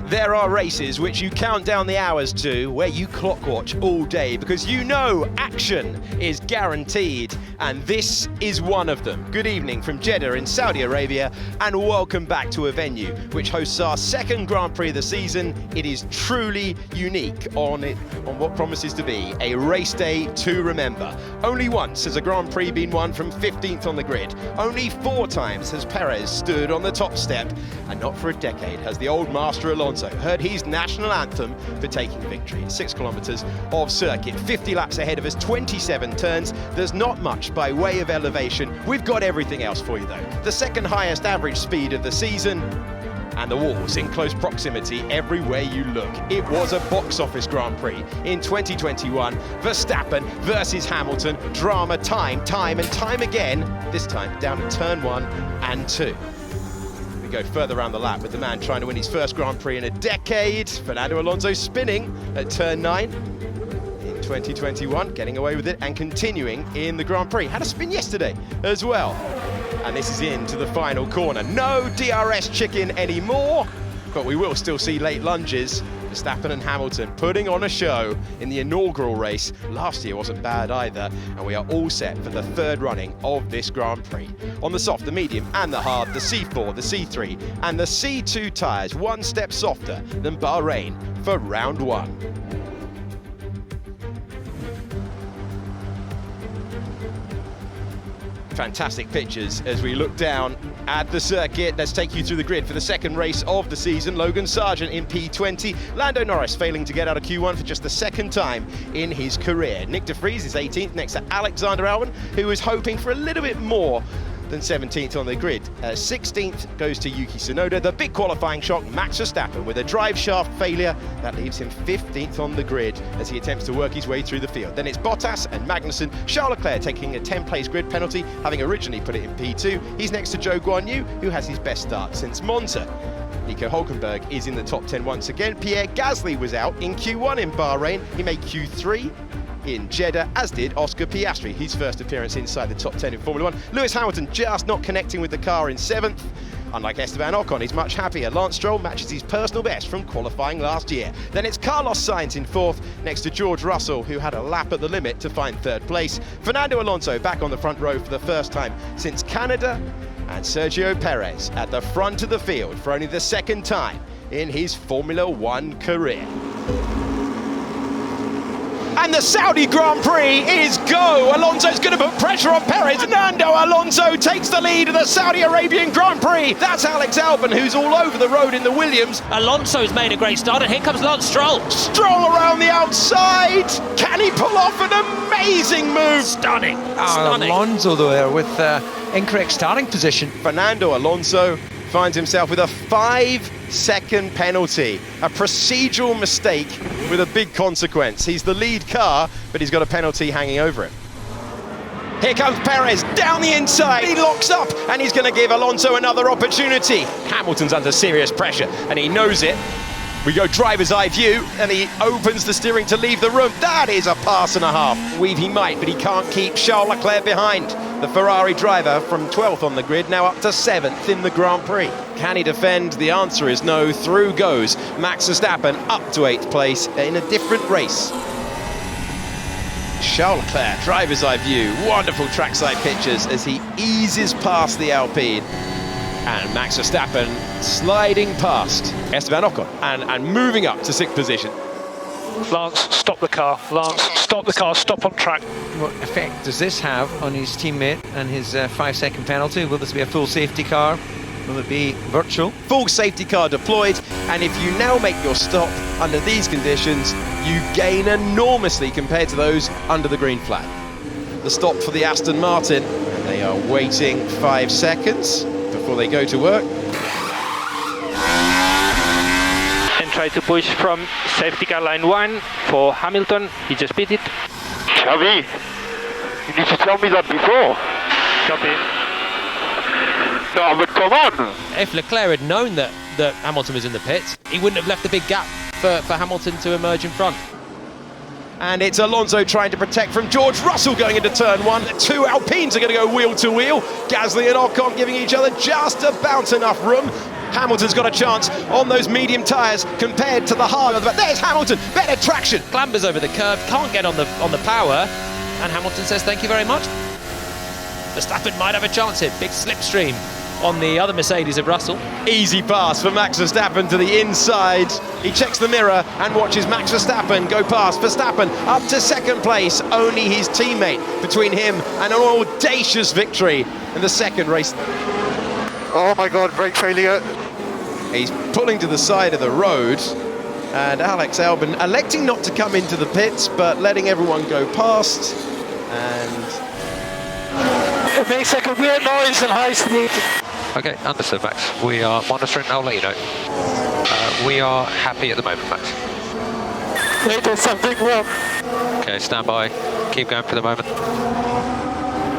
There are races which you count down the hours to, where you clock watch all day, because you know action is guaranteed, and this is one of them. Good evening from Jeddah in Saudi Arabia, and welcome back to a venue which hosts our second Grand Prix of the season. It is truly unique on what promises to be a race day to remember. Only once has a Grand Prix been won from 15th on the grid. Only 4 times has Perez stood on the top step, and not for a decade has the old master Alonso heard his national anthem for taking victory. 6 kilometres of circuit, 50 laps ahead of us, 27 turns. There's not much by way of elevation. We've got everything else for you though. The second highest average speed of the season, and the walls in close proximity everywhere you look. It was a box office Grand Prix in 2021. Verstappen versus Hamilton. Drama time and time again, this time down at turn 1 and 2. We go further around the lap with the man trying to win his first Grand Prix in a decade. Fernando Alonso spinning at turn 9 in 2021, getting away with it and continuing in the Grand Prix. Had a spin yesterday as well. And this is into the final corner. No DRS chicken anymore, but we will still see late lunges. Verstappen and Hamilton putting on a show in the inaugural race. Last year wasn't bad either, and we are all set for the third running of this Grand Prix. On the soft, the medium and the hard, the C4, the C3 and the C2 tyres, one step softer than Bahrain for round 1. Fantastic pictures as we look down at the circuit. Let's take you through the grid for the second race of the season. Logan Sargeant in P20. Lando Norris failing to get out of Q1 for just the second time in his career. Nick de Vries is 18th next to Alexander Albon, who is hoping for a little bit more than 17th on the grid. 16th goes to Yuki Tsunoda. The big qualifying shock, Max Verstappen with a drive shaft failure. That leaves him 15th on the grid as he attempts to work his way through the field. Then it's Bottas and Magnussen. Charles Leclerc taking a 10th-place grid penalty, having originally put it in P2. He's next to Zhou Guanyu, who has his best start since Monza. Nico Hülkenberg is in the top 10 once again. Pierre Gasly was out in Q1 in Bahrain. He made Q3 in Jeddah, as did Oscar Piastri, his first appearance inside the top 10 in Formula 1. Lewis Hamilton just not connecting with the car in 7th. Unlike Esteban Ocon, he's much happier. Lance Stroll matches his personal best from qualifying last year. Then it's Carlos Sainz in 4th, next to George Russell, who had a lap at the limit to find 3rd place. Fernando Alonso back on the front row for the first time since Canada, and Sergio Perez at the front of the field for only the second time in his Formula 1 career. And the Saudi Grand Prix is go! Alonso's going to put pressure on Perez. Fernando Alonso takes the lead of the Saudi Arabian Grand Prix. That's Alex Albon, who's all over the road in the Williams. Alonso's made a great start, and here comes Lance Stroll. Stroll around the outside. Can he pull off an amazing move? Stunning. Alonso there with incorrect starting position. Fernando Alonso finds himself with a 5-second penalty. A procedural mistake with a big consequence. He's the lead car, but he's got a penalty hanging over him. Here comes Perez down the inside. He locks up, and he's going to give Alonso another opportunity. Hamilton's under serious pressure, and he knows it. We go driver's eye view, and he opens the steering to leave the room. That is a pass and a half. Weave he might, but he can't keep Charles Leclerc behind. The Ferrari driver from 12th on the grid, now up to 7th in the Grand Prix. Can he defend? The answer is no. Through goes Max Verstappen up to 8th place in a different race. Charles Leclerc, driver's eye view, wonderful trackside pictures as he eases past the Alpine. And Max Verstappen sliding past Esteban Ocon and moving up to 6th position. Lance, stop the car. Lance, stop the car, stop on track. What effect does this have on his teammate and his 5-second penalty? Will this be a full safety car? Will it be virtual? Full safety car deployed, and if you now make your stop under these conditions, you gain enormously compared to those under the green flag. The stop for the Aston Martin, and they are waiting 5 seconds before they go to work. And try to push from safety car line 1 for Hamilton. He just beat it. Xavi, you need to tell me that before. Copy. No, but come on! If Leclerc had known that Hamilton was in the pits, he wouldn't have left a big gap for Hamilton to emerge in front. And it's Alonso trying to protect from George Russell going into turn 1. The 2 Alpines are going to go wheel to wheel. Gasly and Ocon giving each other just about enough room. Hamilton's got a chance on those medium tyres compared to the hard. But there's Hamilton, better traction. Clambers over the curve, can't get on the power, and Hamilton says thank you very much. Verstappen might have a chance here. Big slipstream on the other Mercedes of Russell. Easy pass for Max Verstappen to the inside. He checks the mirror and watches Max Verstappen go past. Verstappen up to second place, only his teammate between him and an audacious victory in the second race. Oh my God, brake failure. He's pulling to the side of the road, and Alex Albon electing not to come into the pits but letting everyone go past. And It makes like a weird noise in high speed. Okay, understood, Max. We are monitoring. I'll let you know. We are happy at the moment, Max. They did something wrong. Okay, stand by. Keep going for the moment.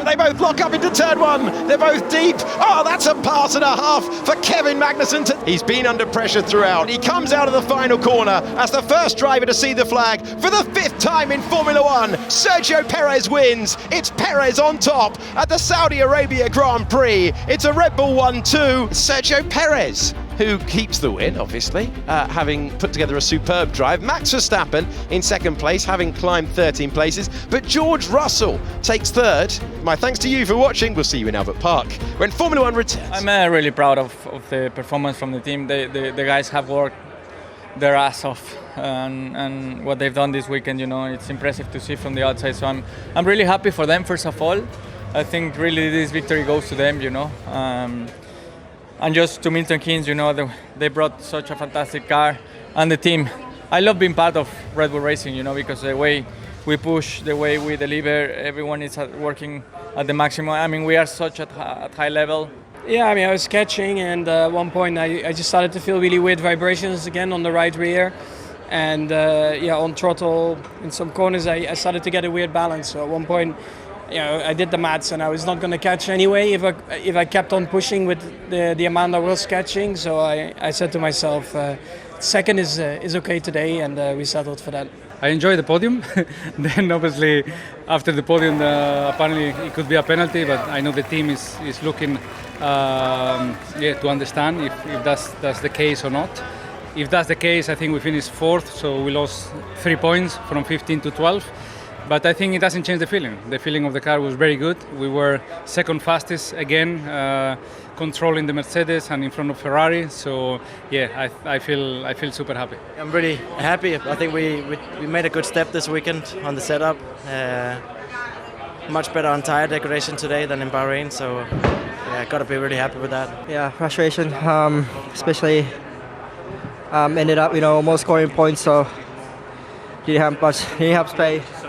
they both lock up into turn one. They're both deep. Oh, that's a pass and a half for Kevin Magnussen. He's been under pressure throughout. He comes out of the final corner as the first driver to see the flag for the 5th time in Formula One. Sergio Perez wins. It's Perez on top at the Saudi Arabia Grand Prix. It's a Red Bull 1-2. Sergio Perez, who keeps the win, obviously, having put together a superb drive. Max Verstappen in second place, having climbed 13 places. But George Russell takes third. My thanks to you for watching. We'll see you in Albert Park when Formula One returns. I'm really proud of the performance from the team. The guys have worked their ass off, and what they've done this weekend, you know, it's impressive to see from the outside. So I'm really happy for them, first of all. I think really this victory goes to them, you know. And just to Milton Keynes, you know, they brought such a fantastic car, and the team. I love being part of Red Bull Racing, you know, because the way we push, the way we deliver, everyone is working at the maximum. I mean, we are such at high level. Yeah, I mean, I was catching, and at one point I just started to feel really weird vibrations again on the right rear. And yeah, on throttle, in some corners, I started to get a weird balance. So at one point, you know, I did the maths, and I was not going to catch anyway if I kept on pushing with the amount I was catching. So I said to myself, second is okay today, and we settled for that. I enjoyed the podium. Then obviously after the podium, apparently it could be a penalty, but I know the team is looking to understand if that's the case or not. If that's the case, I think we finished 4th, so we lost 3 points from 15 to 12. But I think it doesn't change the feeling. The feeling of the car was very good. We were second fastest again, controlling the Mercedes and in front of Ferrari. So yeah, I feel super happy. I'm really happy. I think we made a good step this weekend on the setup. Much better on tire degradation today than in Bahrain. So yeah, gotta be really happy with that. Yeah, frustration, especially ended up, you know, almost scoring points. So didn't have much. Didn't have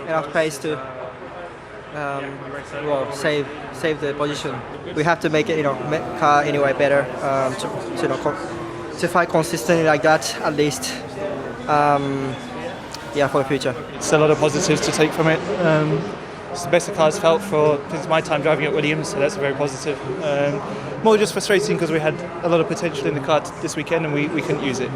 enough space to save the position. We have to make it, you know, car anyway better to fight consistently like that at least. Yeah, for the future. It's a lot of positives to take from it. It's the best the car's felt since my time driving at Williams, so that's very positive. More just frustrating because we had a lot of potential in the car this weekend and we couldn't use it.